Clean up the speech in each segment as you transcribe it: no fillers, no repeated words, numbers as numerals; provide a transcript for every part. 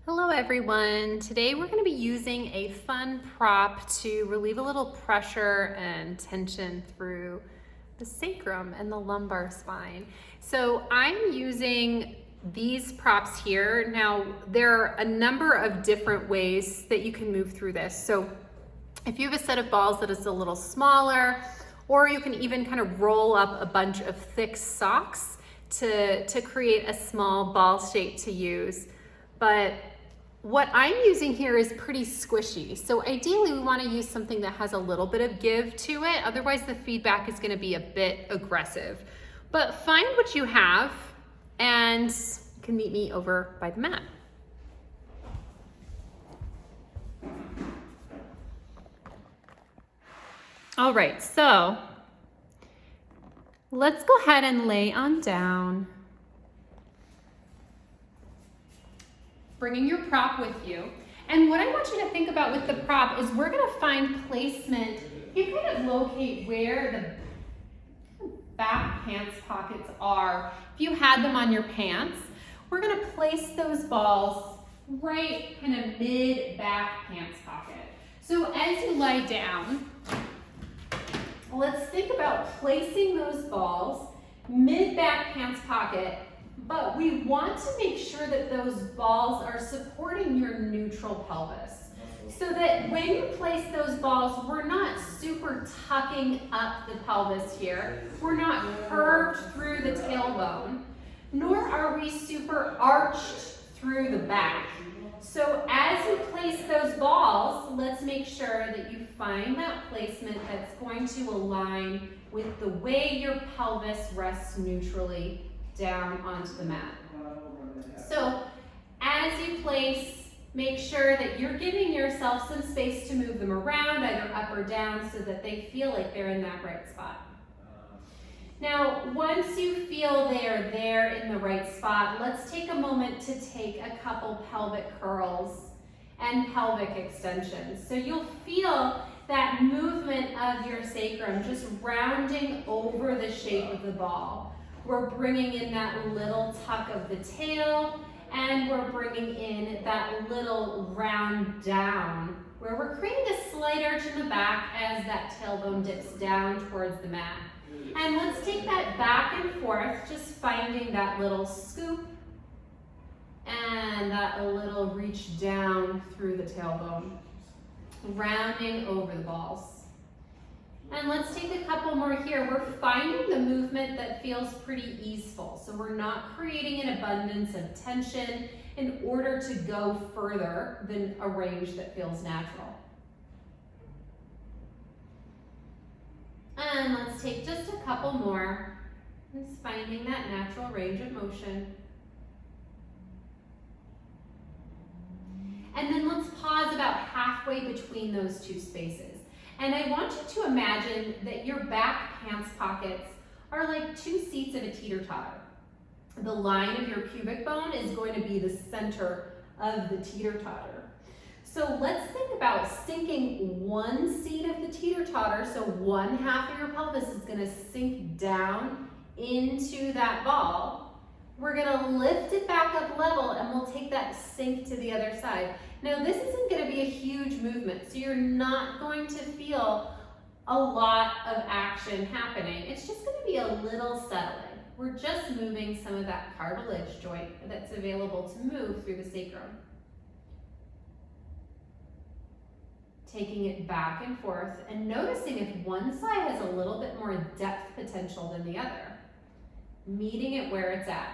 Hello everyone. Today we're going to be using a fun prop to relieve a little pressure and tension through the sacrum and the lumbar spine. So I'm using these props here. Now there are a number of different ways that you can move through this. So if you have a set of balls that is a little smaller, or you can even kind of roll up a bunch of thick socks to create a small ball shape to use. But what I'm using here is pretty squishy. So ideally we want to use something that has a little bit of give to it. Otherwise the feedback is going to be a bit aggressive. But find what you have and you can meet me over by the mat. All right, so let's go ahead and lay on down. Bringing your prop with you. And what I want you to think about with the prop is we're gonna find placement. You kind of locate where the back pants pockets are. If you had them on your pants, we're gonna place those balls right kind of mid-back pants pocket. So as you lie down, let's think about placing those balls mid-back pants pocket, but we want to make sure that those balls are supporting your neutral pelvis. So that when you place those balls, we're not super tucking up the pelvis here. We're not curved through the tailbone, nor are we super arched through the back. So as you place those balls, let's make sure that you find that placement that's going to align with the way your pelvis rests neutrally down onto the mat. So as you place, make sure that you're giving yourself some space to move them around, either up or down, so that they feel like they're in that right spot. Now, once you feel they are there in the right spot, let's take a moment to take a couple pelvic curls and pelvic extensions. So you'll feel that movement of your sacrum just rounding over the shape of the ball. We're bringing in that little tuck of the tail, and we're bringing in that little round down, where we're creating a slight arch in the back as that tailbone dips down towards the mat. And let's take that back and forth, just finding that little scoop and that little reach down through the tailbone, rounding over the balls. And let's take a couple more here. We're finding the movement that feels pretty easeful. So we're not creating an abundance of tension in order to go further than a range that feels natural. And let's take just a couple more. Just finding that natural range of motion. And then let's pause about halfway between those two spaces. And I want you to imagine that your back pants pockets are like two seats of a teeter-totter. The line of your pubic bone is going to be the center of the teeter-totter. So let's think about sinking one seat of the teeter-totter, so one half of your pelvis is going to sink down into that ball. We're going to lift it back up level, and we'll take that sink to the other side. Now this isn't going to be a huge movement, so you're not going to feel a lot of action happening. It's just going to be a little settling. We're just moving some of that cartilage joint that's available to move through the sacrum. Taking it back and forth and noticing if one side has a little bit more depth potential than the other. Meeting it where it's at.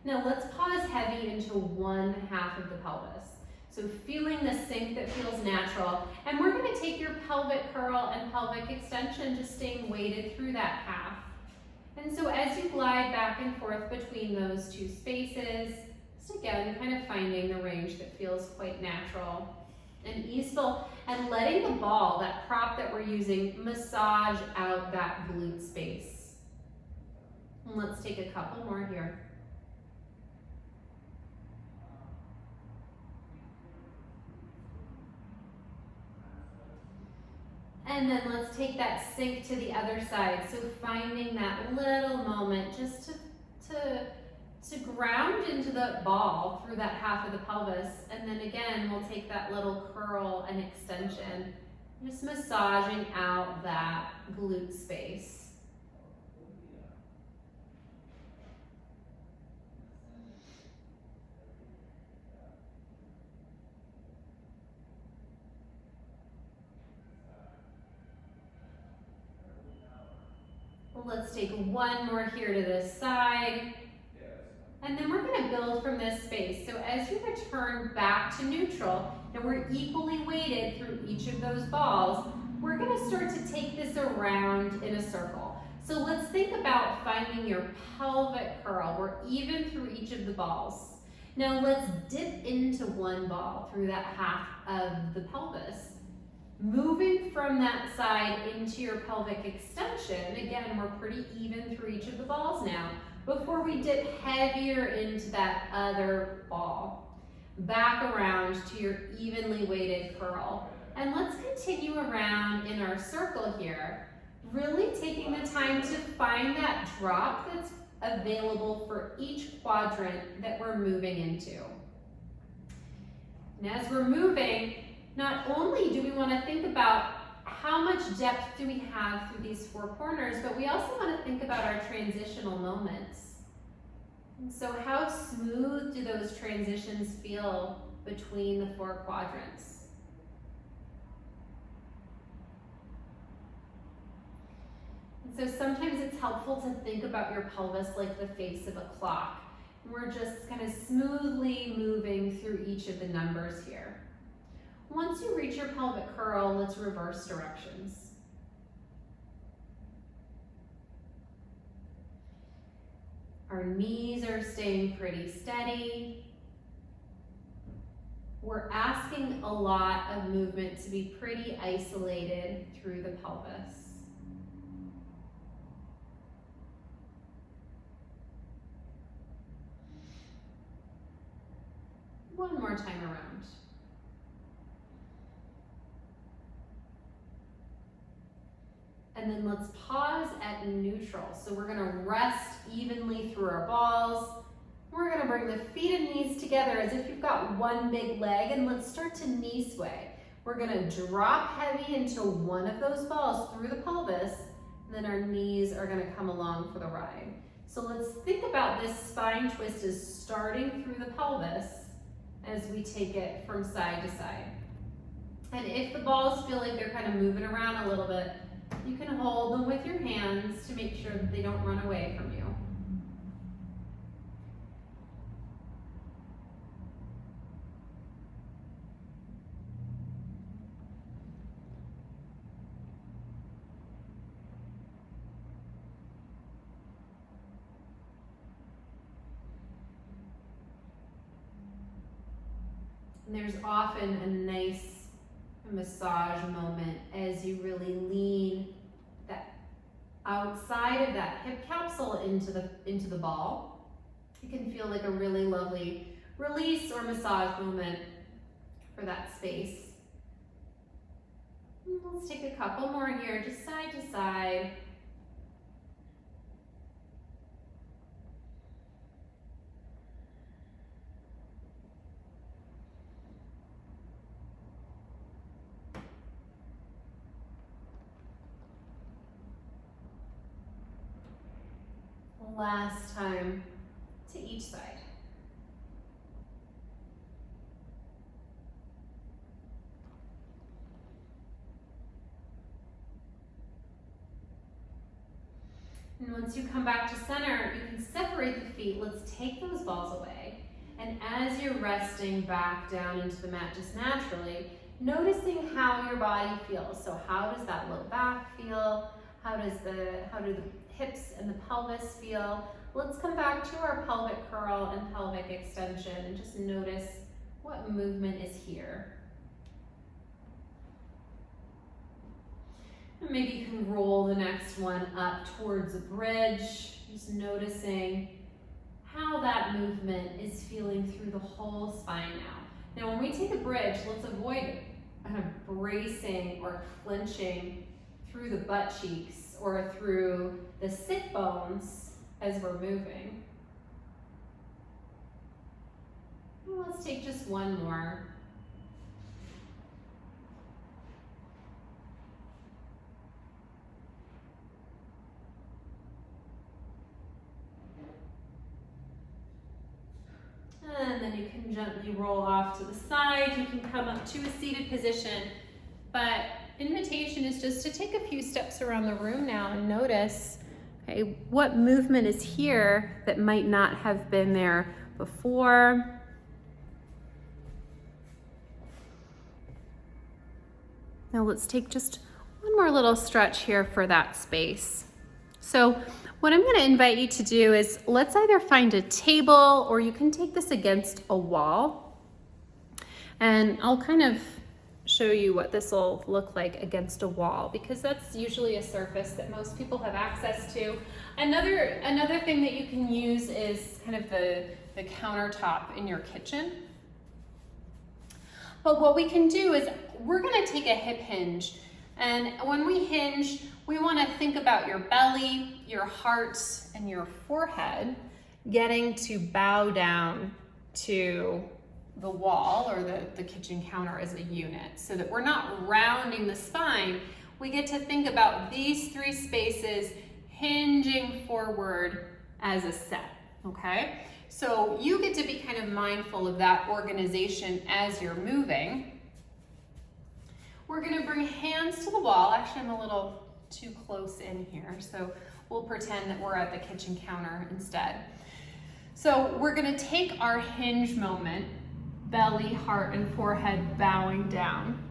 Now let's pause heavy into one half of the pelvis. So feeling the sink that feels natural. And we're going to take your pelvic curl and pelvic extension, just staying weighted through that half. And so as you glide back and forth between those two spaces, just again, kind of finding the range that feels quite natural and easeful, and letting the ball, that prop that we're using, massage out that glute space. And let's take a couple more here. And then let's take that sink to the other side. So finding that little moment just to ground into the ball through that half of the pelvis. And then again, we'll take that little curl and extension, just massaging out that glute space. Let's take one more here to this side. And then we're gonna build from this space. So as you return back to neutral, and we're equally weighted through each of those balls, we're gonna start to take this around in a circle. So let's think about finding your pelvic curl. We're even through each of the balls. Now let's dip into one ball through that half of the pelvis. Moving from that side into your pelvic extension, again, we're pretty even through each of the balls now, before we dip heavier into that other ball. Back around to your evenly weighted curl. And let's continue around in our circle here, really taking the time to find that drop that's available for each quadrant that we're moving into. And as we're moving, not only do we want to think about how much depth do we have through these four corners, but we also want to think about our transitional moments. And so how smooth do those transitions feel between the four quadrants? And so sometimes it's helpful to think about your pelvis like the face of a clock. And we're just kind of smoothly moving through each of the numbers here. Once you reach your pelvic curl, let's reverse directions. Our knees are staying pretty steady. We're asking a lot of movement to be pretty isolated through the pelvis. One more time around. And then let's pause at neutral. So we're gonna rest evenly through our balls. We're gonna bring the feet and knees together as if you've got one big leg, and let's start to knee sway. We're gonna drop heavy into one of those balls through the pelvis, and then our knees are gonna come along for the ride. So let's think about this spine twist as starting through the pelvis as we take it from side to side. And if the balls feel like they're kind of moving around a little bit, you can hold them with your hands to make sure that they don't run away from you. And there's often a nice massage moment as you really lean that outside of that hip capsule into the ball. It can feel like a really lovely release or massage moment for that space. And let's take a couple more here, just side to side. Last time to each side. And once you come back to center, you can separate the feet. Let's take those balls away. And as you're resting back down into the mat just naturally, noticing how your body feels. So how does that low back feel? How do the hips and the pelvis feel? Let's come back to our pelvic curl and pelvic extension and just notice what movement is here. And maybe you can roll the neck next one up towards a bridge, just noticing how that movement is feeling through the whole spine now. Now when we take a bridge, let's avoid kind of bracing or clenching through the butt cheeks or through the sit bones as we're moving. Let's take just one more. And then you can gently roll off to the side. You can come up to a seated position. But invitation is just to take a few steps around the room now and notice, okay, what movement is here that might not have been there before. Now let's take just one more little stretch here for that space. So what I'm going to invite you to do is let's either find a table or you can take this against a wall. And I'll kind of show you what this will look like against a wall because that's usually a surface that most people have access to. Another thing that you can use is kind of the countertop in your kitchen. But what we can do is we're going to take a hip hinge. And when we hinge, we want to think about your belly, your heart, and your forehead getting to bow down to the wall or the kitchen counter as a unit so that we're not rounding the spine. We get to think about these three spaces hinging forward as a set, okay? So you get to be kind of mindful of that organization as you're moving. We're going to bring hands to the wall. Actually, I'm a little too close in here, so we'll pretend that we're at the kitchen counter instead. So we're going to take our hinge moment, belly, heart, and forehead bowing down.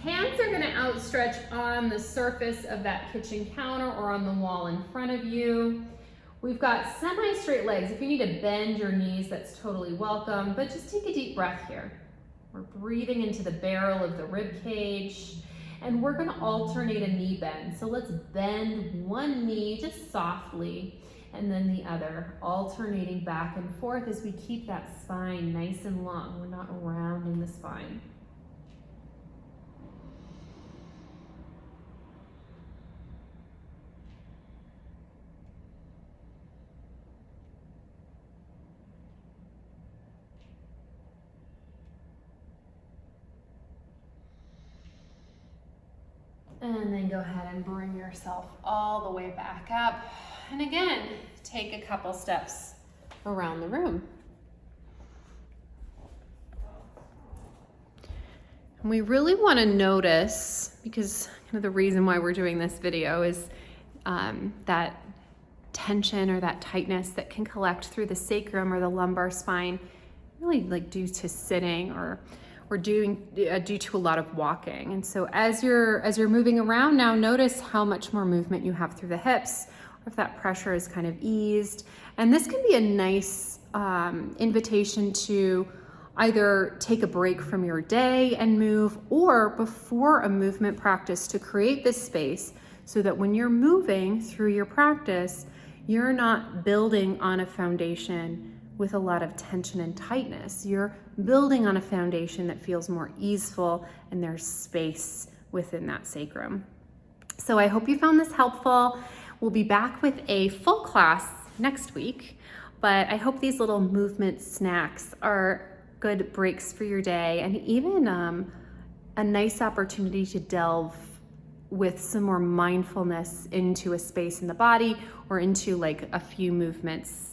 Hands are going to outstretch on the surface of that kitchen counter or on the wall in front of you. We've got semi-straight legs. If you need to bend your knees, that's totally welcome, but just take a deep breath here. We're breathing into the barrel of the rib cage, and we're gonna alternate a knee bend. So let's bend one knee just softly, and then the other, alternating back and forth as we keep that spine nice and long. We're not rounding the spine. And then go ahead and bring yourself all the way back up. And again, take a couple steps around the room. And we really want to notice, because kind of the reason why we're doing this video is that tension or that tightness that can collect through the sacrum or the lumbar spine, really like due to sitting or due to a lot of walking. And so as you're moving around now, notice how much more movement you have through the hips, or if that pressure is kind of eased. And this can be a nice invitation to either take a break from your day and move, or before a movement practice to create this space so that when you're moving through your practice, you're not building on a foundation with a lot of tension and tightness. You're building on a foundation that feels more easeful, and there's space within that sacrum. So I hope you found this helpful. We'll be back with a full class next week, but I hope these little movement snacks are good breaks for your day, and even a nice opportunity to delve with some more mindfulness into a space in the body or into like a few movements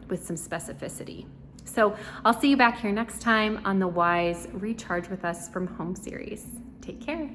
with some specificity. So I'll see you back here next time on the Wise Recharge with Us from Home series. Take care.